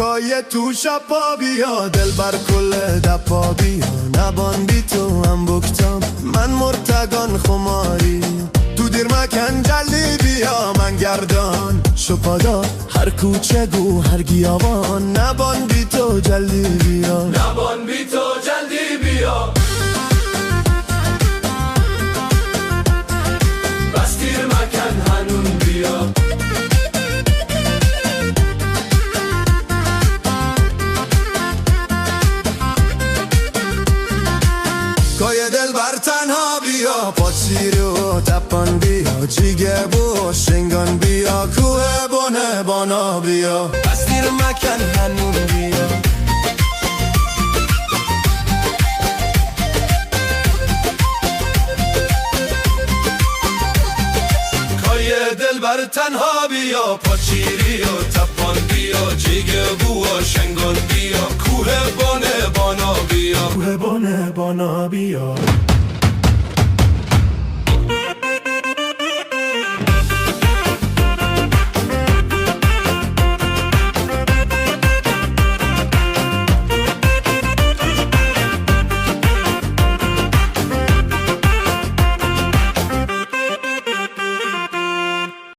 کای تو شپا بیا دل بر کل دپا بیا نبان بی تو هم بکتم من مرتگان خماری تو دیر مکن جلی بیا من گردان شپادا هر کوچه گو هر گیاوان نبان بی تو جلی بیا نبان بی تو جلدی بیا بس دیر مکن هنون بیا کای دل بر تنها بیا پاچیر و تپان بیا جیگه بو شنگان بیا کوه بونه بانا بیا بس دیر مکن هنون بیا کای دل بر تنها بیا پاچیری و تپان بیا جیگه بو و شنگان بیا کوه بانه بانا بیا کوه بونه بانا بیا